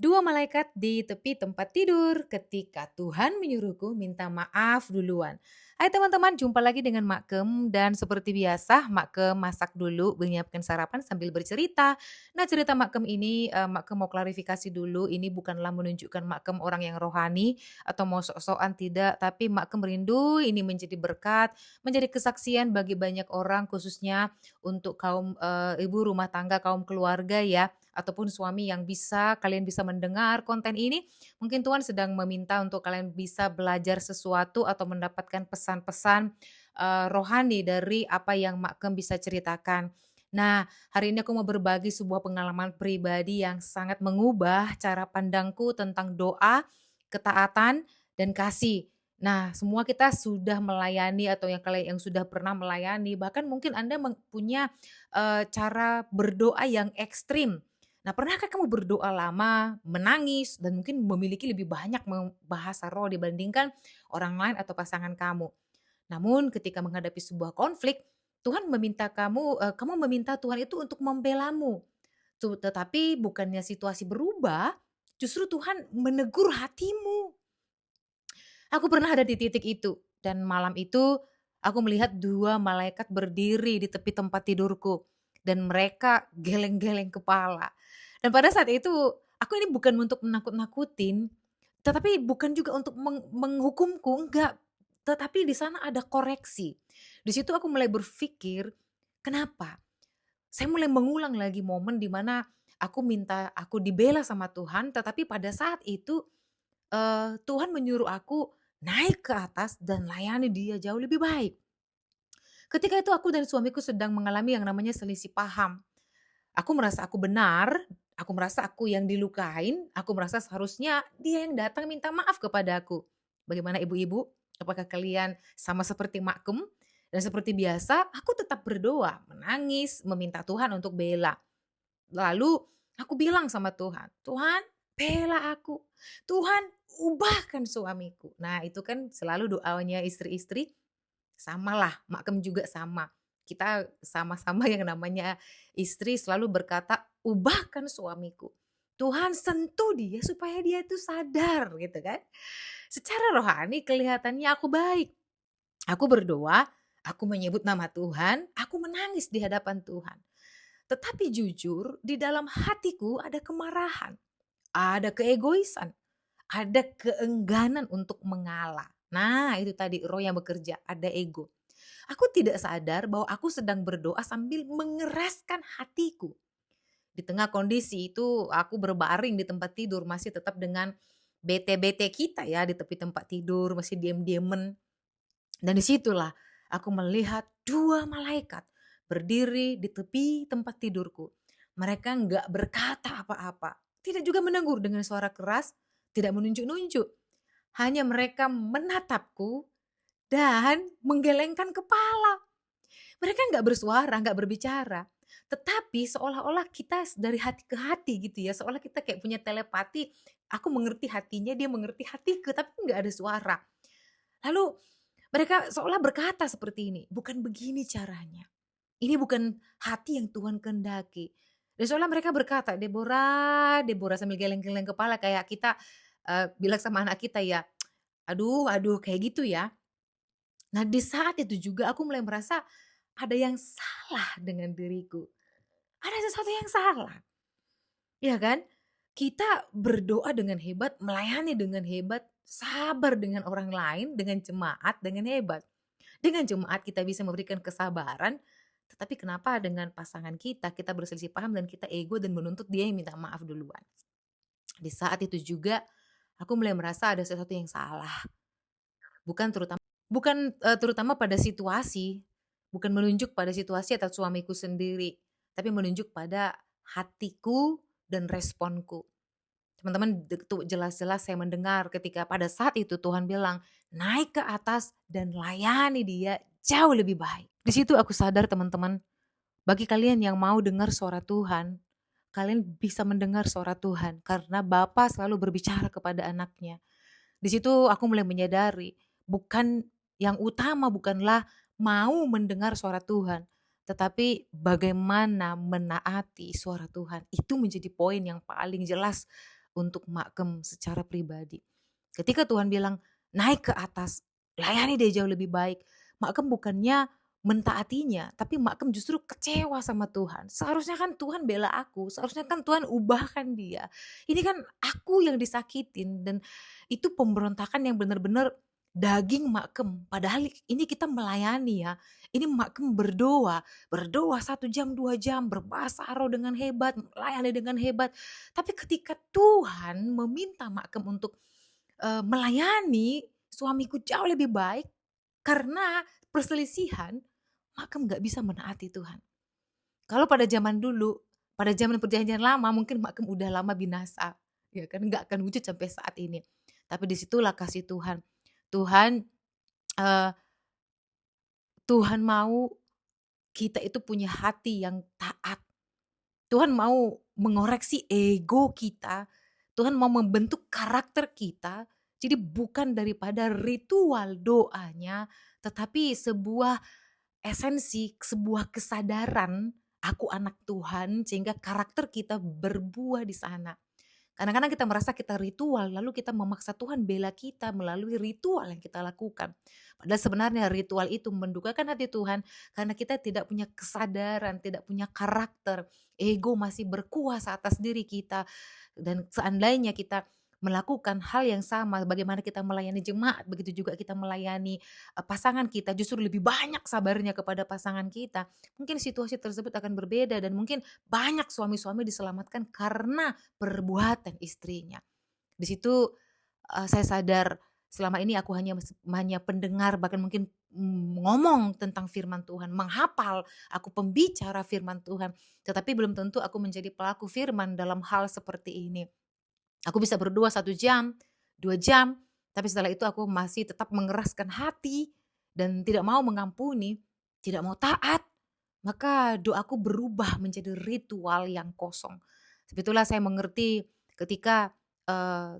Dua malaikat di tepi tempat tidur ketika Tuhan menyuruhku minta maaf duluan. Hai teman-teman, jumpa lagi dengan Mak Kem dan seperti biasa Mak Kem masak dulu menyiapkan sarapan sambil bercerita. Nah, cerita Mak Kem ini Mak Kem mau klarifikasi dulu, ini bukanlah menunjukkan Mak Kem orang yang rohani atau mau sok-sokan tidak, tapi Mak Kem rindu ini menjadi berkat, menjadi kesaksian bagi banyak orang khususnya untuk kaum ibu rumah tangga, kaum keluarga ya ataupun suami yang kalian bisa mendengar konten ini, mungkin Tuhan sedang meminta untuk kalian bisa belajar sesuatu atau mendapatkan pesan-pesan, rohani dari apa yang Mak Kem bisa ceritakan. Nah, hari ini aku mau berbagi sebuah pengalaman pribadi yang sangat mengubah cara pandangku tentang doa, ketaatan, dan kasih. Nah, semua kita sudah melayani atau yang sudah pernah melayani, bahkan mungkin Anda punya, cara berdoa yang ekstrim. Nah, pernahkah kamu berdoa lama, menangis, dan mungkin memiliki lebih banyak bahasa roh dibandingkan orang lain atau pasangan kamu? Namun ketika menghadapi sebuah konflik, kamu meminta Tuhan itu untuk membelamu. Tetapi bukannya situasi berubah, justru Tuhan menegur hatimu. Aku pernah ada di titik itu, dan malam itu aku melihat 2 malaikat berdiri di tepi tempat tidurku, dan mereka geleng-geleng kepala. Dan pada saat itu, aku ini bukan untuk menakut-nakutin, tetapi bukan juga untuk menghukumku, enggak. Tetapi di sana ada koreksi. Di situ aku mulai berpikir, kenapa? Saya mulai mengulang lagi momen di mana aku dibela sama Tuhan, tetapi pada saat itu Tuhan menyuruh aku naik ke atas dan layani dia jauh lebih baik. Ketika itu aku dan suamiku sedang mengalami yang namanya selisih paham. Aku merasa aku benar, aku merasa aku yang dilukain, aku merasa seharusnya dia yang datang minta maaf kepada aku. Bagaimana ibu-ibu? Apakah kalian sama seperti Makem? Dan seperti biasa, aku tetap berdoa, menangis, meminta Tuhan untuk bela. Lalu aku bilang sama Tuhan, "Tuhan, bela aku. Tuhan, ubahkan suamiku." Nah, itu kan selalu doanya istri-istri, samalah, makem juga sama. Kita sama-sama yang namanya istri selalu berkata, "Ubahkan suamiku." Tuhan sentuh dia supaya dia itu sadar gitu kan. Secara rohani kelihatannya aku baik. Aku berdoa, aku menyebut nama Tuhan, aku menangis di hadapan Tuhan. Tetapi jujur, di dalam hatiku ada kemarahan, ada keegoisan, ada keengganan untuk mengalah. Nah, itu tadi roh yang bekerja, ada ego. Aku tidak sadar bahwa aku sedang berdoa sambil mengeraskan hatiku. Di tengah kondisi itu aku berbaring di tempat tidur masih tetap dengan bete-bete kita ya di tepi tempat tidur, masih diem-diemen. Dan disitulah aku melihat 2 malaikat berdiri di tepi tempat tidurku. Mereka nggak berkata apa-apa, tidak juga menegur dengan suara keras, tidak menunjuk-nunjuk. Hanya mereka menatapku dan menggelengkan kepala. Mereka nggak bersuara, nggak berbicara. Tetapi seolah-olah kita dari hati ke hati gitu ya, seolah kita kayak punya telepati, aku mengerti hatinya, dia mengerti hatiku, tapi nggak ada suara. Lalu mereka seolah berkata seperti ini, "Bukan begini caranya. Ini bukan hati yang Tuhan kehendaki." Dan seolah mereka berkata, "Deborah, Deborah," sambil geleng-geleng kepala kayak kita, bilang sama anak kita ya, "Aduh aduh," kayak gitu ya. Nah, di saat itu juga aku mulai merasa ada yang salah dengan diriku. Ada sesuatu yang salah, ya kan? Kita berdoa dengan hebat, melayani dengan hebat, sabar dengan orang lain, dengan jemaat dengan hebat. Dengan jemaat kita bisa memberikan kesabaran, tetapi kenapa dengan pasangan kita, kita berselisih paham dan kita ego dan menuntut dia yang minta maaf duluan. Di saat itu juga aku mulai merasa ada sesuatu yang salah, bukan terutama terutama pada situasi, bukan menunjuk pada situasi atau suamiku sendiri, tapi menunjuk pada hatiku dan responku. Teman-teman tuh jelas-jelas saya mendengar ketika pada saat itu Tuhan bilang, "Naik ke atas dan layani dia jauh lebih baik." Di situ aku sadar teman-teman, bagi kalian yang mau dengar suara Tuhan, kalian bisa mendengar suara Tuhan karena Bapa selalu berbicara kepada anaknya. Di situ aku mulai menyadari, yang utama bukanlah mau mendengar suara Tuhan, tetapi bagaimana menaati suara Tuhan. Itu menjadi poin yang paling jelas untuk Makem secara pribadi. Ketika Tuhan bilang, naik ke atas, layani dia jauh lebih baik. Makem bukannya mentaatinya, tapi Makem justru kecewa sama Tuhan. Seharusnya kan Tuhan bela aku, seharusnya kan Tuhan ubahkan dia. Ini kan aku yang disakitin dan itu pemberontakan yang benar-benar daging Makem. Padahal ini kita melayani ya. Ini Makem berdoa, berdoa 1 jam, 2 jam, berbahasa roh dengan hebat, melayani dengan hebat. Tapi ketika Tuhan meminta Makem untuk melayani suamiku jauh lebih baik karena perselisihan, maka nggak bisa menaati Tuhan. Kalau pada zaman dulu, pada zaman perjanjian lama mungkin Makem udah lama binasa, ya kan nggak akan wujud sampai saat ini. Tapi disitulah kasih Tuhan. Tuhan eee, Tuhan mau kita itu punya hati yang taat. Tuhan mau mengoreksi ego kita, Tuhan mau membentuk karakter kita, jadi bukan daripada ritual doanya, tetapi sebuah esensi, sebuah kesadaran, aku anak Tuhan, sehingga karakter kita berbuah di sana. Kadang-kadang kita merasa kita ritual, lalu kita memaksa Tuhan bela kita melalui ritual yang kita lakukan. Padahal sebenarnya ritual itu mendukakan hati Tuhan karena kita tidak punya kesadaran, tidak punya karakter. Ego masih berkuasa atas diri kita. Dan seandainya kita melakukan hal yang sama, bagaimana kita melayani jemaat, begitu juga kita melayani pasangan kita, justru lebih banyak sabarnya kepada pasangan kita. Mungkin situasi tersebut akan berbeda dan mungkin banyak suami-suami diselamatkan karena perbuatan istrinya. Di situ, saya sadar selama ini aku hanya pendengar, bahkan mungkin, ngomong tentang firman Tuhan, menghafal, aku pembicara firman Tuhan, tetapi belum tentu aku menjadi pelaku firman dalam hal seperti ini. Aku bisa berdoa 1 jam, 2 jam, tapi setelah itu aku masih tetap mengeraskan hati dan tidak mau mengampuni, tidak mau taat, maka doaku berubah menjadi ritual yang kosong. Sebetulnya saya mengerti ketika,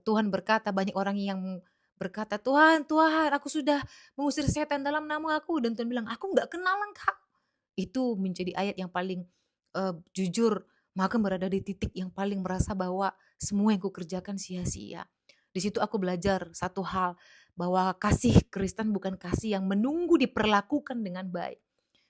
Tuhan berkata, banyak orang yang berkata, "Tuhan, Tuhan, aku sudah mengusir setan dalam nama Aku," dan Tuhan bilang, "Aku nggak kenal Engkau." Itu menjadi ayat yang paling, jujur, maka berada di titik yang paling merasa bahwa semua yang kukerjakan sia-sia. Di situ aku belajar satu hal, bahwa kasih Kristen bukan kasih yang menunggu diperlakukan dengan baik.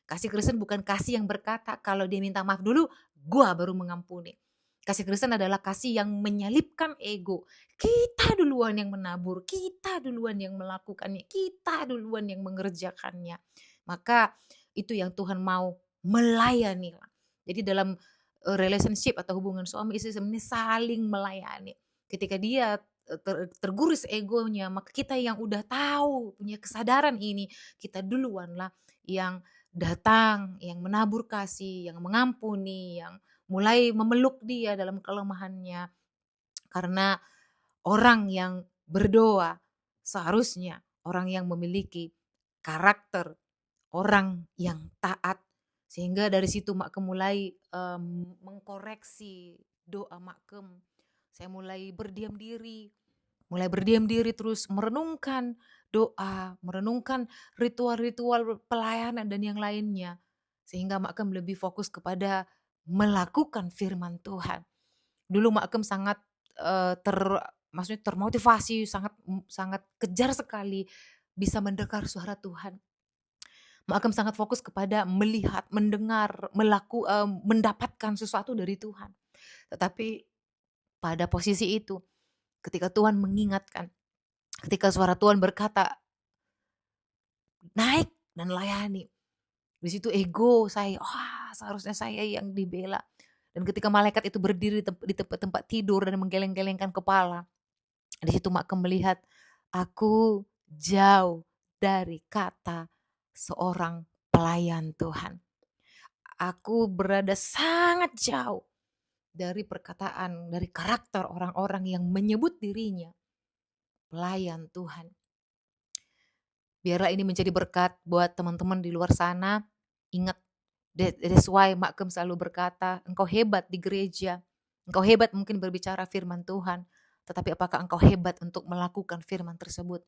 Kasih Kristen bukan kasih yang berkata, kalau dia minta maaf dulu, gua baru mengampuni. Kasih Kristen adalah kasih yang menyalipkan ego. Kita duluan yang menabur, kita duluan yang melakukannya, kita duluan yang mengerjakannya. Maka itu yang Tuhan mau, melayani. Jadi dalam relationship atau hubungan suami istri sebenarnya saling melayani. Ketika dia tergurus egonya, maka kita yang udah tahu, punya kesadaran ini, kita duluan lah yang datang, yang menabur kasih, yang mengampuni, yang mulai memeluk dia dalam kelemahannya. Karena orang yang berdoa seharusnya orang yang memiliki karakter, orang yang taat. Sehingga dari situ Makem mulai mengkoreksi doa Makem. Saya mulai berdiam diri terus merenungkan doa, merenungkan ritual-ritual pelayanan dan yang lainnya. Sehingga Makem lebih fokus kepada melakukan firman Tuhan. Dulu Makem sangat maksudnya termotivasi, sangat sangat kejar sekali bisa mendengar suara Tuhan. Makem sangat fokus kepada melihat, mendengar, mendapatkan sesuatu dari Tuhan. Tetapi pada posisi itu, ketika Tuhan mengingatkan, ketika suara Tuhan berkata, naik dan layani. Di situ ego saya, wah seharusnya saya yang dibela. Dan ketika malaikat itu berdiri di tempat tidur dan menggeleng-gelengkan kepala, di situ Makem melihat, aku jauh dari kata seorang pelayan Tuhan. Aku berada sangat jauh dari perkataan, dari karakter orang-orang yang menyebut dirinya pelayan Tuhan. Biarlah ini menjadi berkat buat teman-teman di luar sana. Ingat, that's why Makem selalu berkata, engkau hebat di gereja, engkau hebat mungkin berbicara firman Tuhan, tetapi apakah engkau hebat untuk melakukan firman tersebut?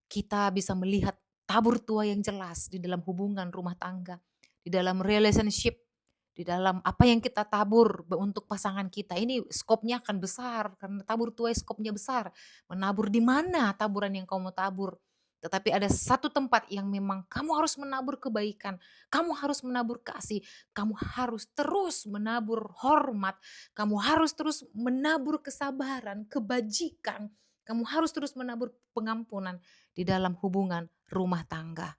Kita bisa melihat tabur tua yang jelas di dalam hubungan rumah tangga, di dalam relationship, Di dalam apa yang kita tabur untuk pasangan kita ini skopnya akan besar, karena tabur tuai skopnya besar. Menabur di mana taburan yang kamu mau tabur. Tetapi ada satu tempat yang memang kamu harus menabur kebaikan, kamu harus menabur kasih, kamu harus terus menabur hormat, kamu harus terus menabur kesabaran, kebajikan, kamu harus terus menabur pengampunan di dalam hubungan rumah tangga.